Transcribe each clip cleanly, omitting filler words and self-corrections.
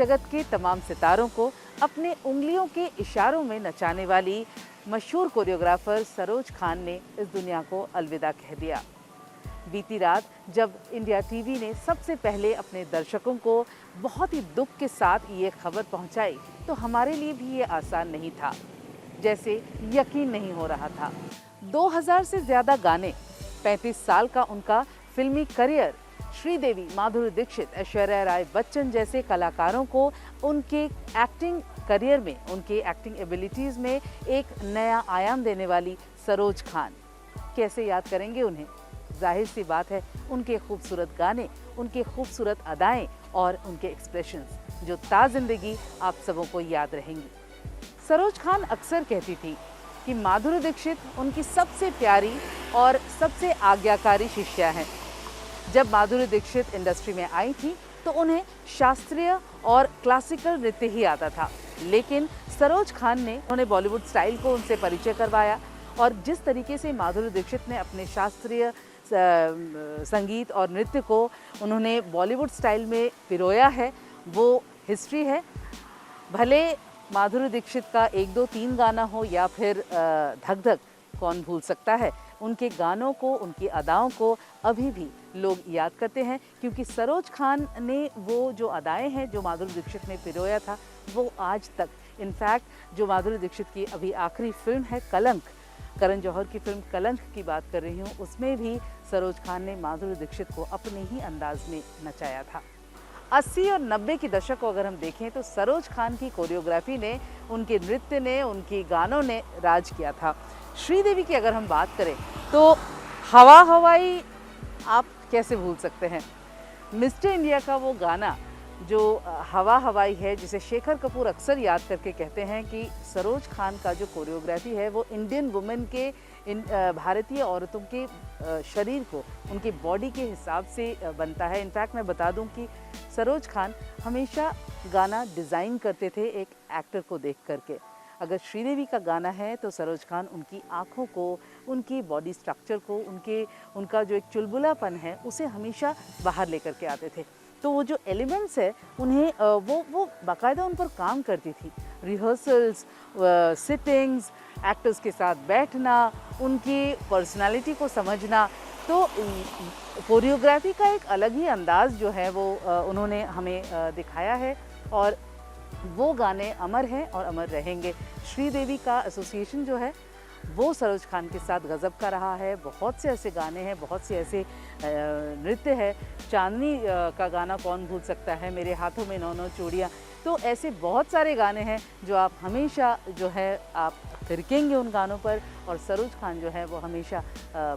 जगत के तमाम सितारों को अपने उंगलियों के इशारों में नचाने वाली मशहूर कोरियोग्राफर सरोज खान ने इस दुनिया को अलविदा कह दिया। बीती रात जब इंडिया टीवी ने सबसे पहले अपने दर्शकों को बहुत ही दुख के साथ ये खबर पहुंचाई तो हमारे लिए भी ये आसान नहीं था, जैसे यकीन नहीं हो रहा था। 2000 से ज़्यादा गाने, 35 साल का उनका फिल्मी करियर, श्रीदेवी, माधुरी दीक्षित, ऐश्वर्या राय बच्चन जैसे कलाकारों को उनके एक्टिंग करियर में, उनके एक्टिंग एबिलिटीज़ में एक नया आयाम देने वाली सरोज खान, कैसे याद करेंगे उन्हें। जाहिर सी बात है, उनके खूबसूरत गाने, उनके खूबसूरत अदाएं और उनके एक्सप्रेशंस जो ताज़िंदगी आप सबों को याद रहेंगी। सरोज खान अक्सर कहती थी कि माधुरी दीक्षित उनकी सबसे प्यारी और सबसे आज्ञाकारी शिष्या हैं। जब माधुरी दीक्षित इंडस्ट्री में आई थी तो उन्हें शास्त्रीय और क्लासिकल नृत्य ही आता था, लेकिन सरोज खान ने उन्हें बॉलीवुड स्टाइल को उनसे परिचय करवाया और जिस तरीके से माधुरी दीक्षित ने अपने शास्त्रीय संगीत और नृत्य को उन्होंने बॉलीवुड स्टाइल में पिरोया है, वो हिस्ट्री है। भले माधुरी दीक्षित का 1, 2, 3 गाना हो या फिर धक धक, कौन भूल सकता है। उनके गानों को, उनकी अदाओं को अभी भी लोग याद करते हैं, क्योंकि सरोज खान ने वो जो अदाएं हैं जो माधुरी दीक्षित ने पिरोया था, वो आज तक, इनफैक्ट जो माधुरी दीक्षित की अभी आखिरी फिल्म है कलंक, करण जौहर की फिल्म कलंक की बात कर रही हूँ, उसमें भी सरोज खान ने माधुरी दीक्षित को अपने ही अंदाज में नचाया था। 80 और 90 के दशक को अगर हम देखें तो सरोज खान की कोरियोग्राफी ने, उनके नृत्य ने, उनके गानों ने राज किया था। श्रीदेवी की अगर हम बात करें तो हवा हवाई आप कैसे भूल सकते हैं। मिस्टर इंडिया का वो गाना जो हवा हवाई है, जिसे शेखर कपूर अक्सर याद करके कहते हैं कि सरोज खान का जो कोरियोग्राफी है वो इंडियन वुमेन के, भारतीय औरतों के शरीर को, उनकी बॉडी के हिसाब से बनता है। इनफैक्ट मैं बता दूं कि सरोज खान हमेशा गाना डिज़ाइन करते थे एक एक्टर को देख करके। अगर श्रीदेवी का गाना है तो सरोज खान उनकी आँखों को, उनकी बॉडी स्ट्रक्चर को, उनका जो एक चुलबुलापन है उसे हमेशा बाहर लेकर के आते थे। तो वो जो एलिमेंट्स है उन्हें वो बाकायदा उन पर काम करती थी। रिहर्सल्स, सिटिंग्स, एक्टर्स के साथ बैठना, उनकी पर्सनालिटी को समझना, तो कोरियोग्राफी का एक अलग ही अंदाज़ जो है वो उन्होंने हमें दिखाया है और वो गाने अमर हैं और अमर रहेंगे। श्रीदेवी का एसोसिएशन जो है वो सरोज खान के साथ गज़ब का रहा है। बहुत से ऐसे गाने हैं, बहुत से ऐसे नृत्य है। चांदनी का गाना कौन भूल सकता है, मेरे हाथों में 9 9 चूड़ियाँ। तो ऐसे बहुत सारे गाने हैं जो आप हमेशा जो है आप थिरकेंगे उन गानों पर, और सरोज खान जो है वो हमेशा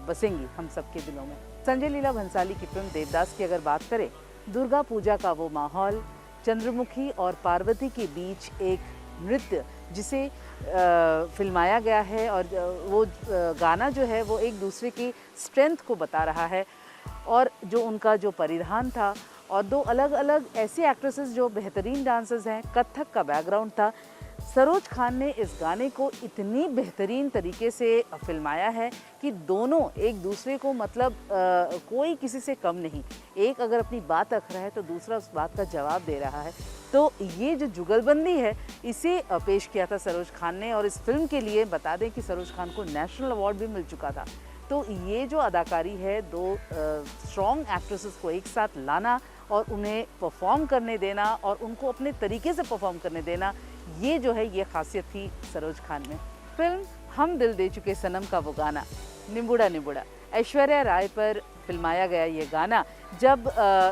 बसेंगी हम सबके दिलों में। संजय लीला भंसाली की फिल्म देवदास की अगर बात करें, दुर्गा पूजा का वो माहौल, चंद्रमुखी और पार्वती के बीच एक नृत्य जिसे फिल्माया गया है, और वो गाना जो है वो एक दूसरे की स्ट्रेंथ को बता रहा है, और जो उनका जो परिधान था, और 2 अलग अलग ऐसे एक्ट्रेसेस जो बेहतरीन डांसर्स हैं, कथक का बैकग्राउंड था। सरोज खान ने इस गाने को इतनी बेहतरीन तरीके से फिल्माया है कि दोनों एक दूसरे को, मतलब कोई किसी से कम नहीं। एक अगर अपनी बात रख रहा है तो दूसरा उस बात का जवाब दे रहा है। तो ये जो जुगलबंदी है इसे पेश किया था सरोज खान ने, और इस फिल्म के लिए बता दें कि सरोज खान को नेशनल अवार्ड भी मिल चुका था। तो ये जो अदाकारी है, 2 स्ट्रॉन्ग एक्ट्रेसेस को एक साथ लाना और उन्हें परफॉर्म करने देना और उनको अपने तरीके से परफॉर्म करने देना, ये जो है ये खासियत थी सरोज खान में। फिल्म हम दिल दे चुके सनम का वो गाना निंबुड़ा निंबुड़ा, ऐश्वर्या राय पर फिल्माया गया ये गाना, जब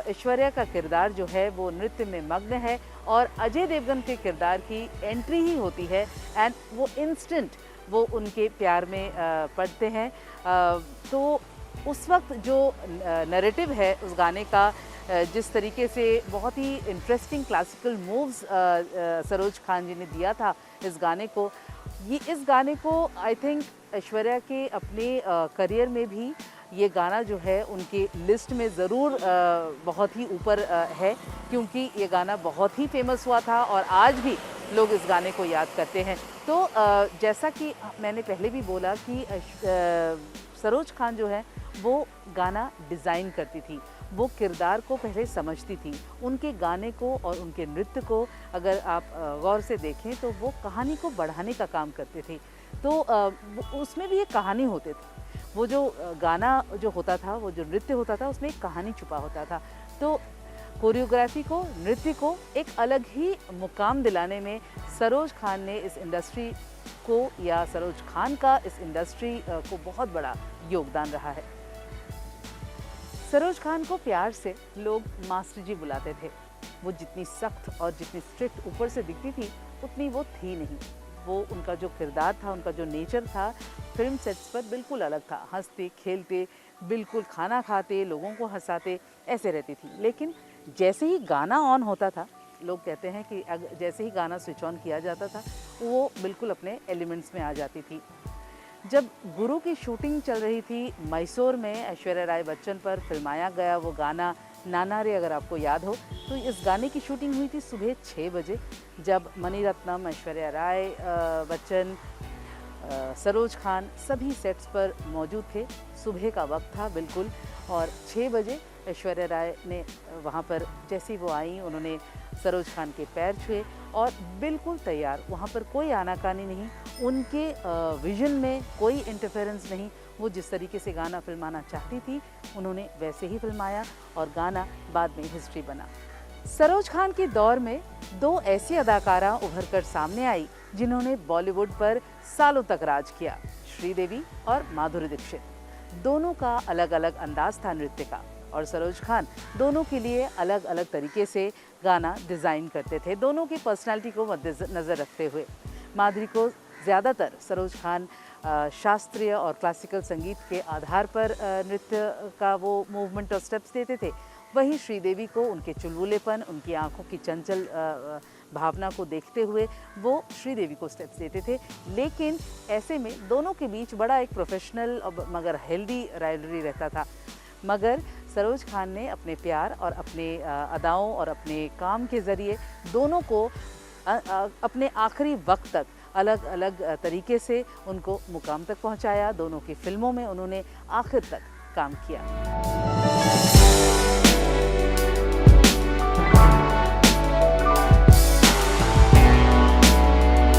ऐश्वर्या का किरदार जो है वो नृत्य में मग्न है और अजय देवगन के किरदार की एंट्री ही होती है, एंड वो इंस्टेंट वो उनके प्यार में पड़ते हैं। तो उस वक्त जो नैरेटिव है उस गाने का, जिस तरीके से बहुत ही interesting classical moves Saroj Khan ji ने दिया था इस गाने को, इस गाने को आई थिंक ऐश्वर्या के अपने करियर में भी ये गाना जो है उनकी लिस्ट में ज़रूर बहुत ही ऊपर है, क्योंकि ये गाना बहुत ही फेमस हुआ था और आज भी लोग इस गाने को याद करते हैं। तो जैसा कि मैंने पहले भी बोला कि सरोज खान जो है वो गाना डिज़ाइन करती थी, वो किरदार को पहले समझती थी। उनके गाने को और उनके नृत्य को अगर आप गौर से देखें तो वो कहानी को बढ़ाने का काम करते थे। तो उसमें भी एक कहानी होते थे। वो जो गाना जो होता था, वो जो नृत्य होता था, उसमें एक कहानी छुपा होता था। तो कोरियोग्राफी को, नृत्य को एक अलग ही मुकाम दिलाने में सरोज खान ने इस इंडस्ट्री को, या सरोज खान का इस इंडस्ट्री को बहुत बड़ा योगदान रहा है। सरोज खान को प्यार से लोग मास्टर जी बुलाते थे। वो जितनी सख्त और जितनी स्ट्रिक्ट ऊपर से दिखती थी, उतनी वो थी नहीं। वो उनका जो किरदार था, उनका जो नेचर था, फिल्म सेट्स पर बिल्कुल अलग था। हंसते खेलते, बिल्कुल खाना खाते, लोगों को हंसाते, ऐसे रहती थी। लेकिन जैसे ही गाना ऑन होता था, लोग कहते हैं कि जैसे ही गाना स्विच ऑन किया जाता था, वो बिल्कुल अपने एलिमेंट्स में आ जाती थी। जब गुरु की शूटिंग चल रही थी मैसूर में, ऐश्वर्या राय बच्चन पर फिल्माया गया वो गाना नाना रे, अगर आपको याद हो, तो इस गाने की शूटिंग हुई थी सुबह 6 बजे, जब मणिरत्नम, ऐश्वर्या राय बच्चन, सरोज खान सभी सेट्स पर मौजूद थे। सुबह का वक्त था बिल्कुल, और 6 बजे ऐश्वर्या राय ने वहाँ पर जैसे ही वो आई, उन्होंने सरोज खान के पैर छुए और बिल्कुल तैयार, वहाँ पर कोई आनाकानी नहीं, उनके विजन में कोई इंटरफेरेंस नहीं। वो जिस तरीके से गाना फिल्माना चाहती थी, उन्होंने वैसे ही फिल्माया और गाना बाद में हिस्ट्री बना। सरोज खान के दौर में 2 ऐसी अदाकारा उभर कर सामने आई जिन्होंने बॉलीवुड पर सालों तक राज किया, श्रीदेवी और माधुरी दीक्षित। दोनों का अलग अलग अंदाज था नृत्य का, और सरोज खान दोनों के लिए अलग अलग तरीके से गाना डिज़ाइन करते थे, दोनों की पर्सनालिटी को मद्देनज़र रखते हुए। माधुरी को ज़्यादातर सरोज खान शास्त्रीय और क्लासिकल संगीत के आधार पर नृत्य का वो मूवमेंट और स्टेप्स देते थे। वहीं श्रीदेवी को उनके चुलबुलेपन, उनकी आंखों की चंचल भावना को देखते हुए वो श्रीदेवी को स्टेप्स देते थे। लेकिन ऐसे में दोनों के बीच बड़ा एक प्रोफेशनल मगर हेल्दी राइवलरी रहता था। मगर सरोज खान ने अपने प्यार और अपने अदाओं और अपने काम के ज़रिए दोनों को अपने आखिरी वक्त तक अलग अलग तरीके से उनको मुकाम तक पहुंचाया। दोनों की फिल्मों में उन्होंने आखिर तक काम किया।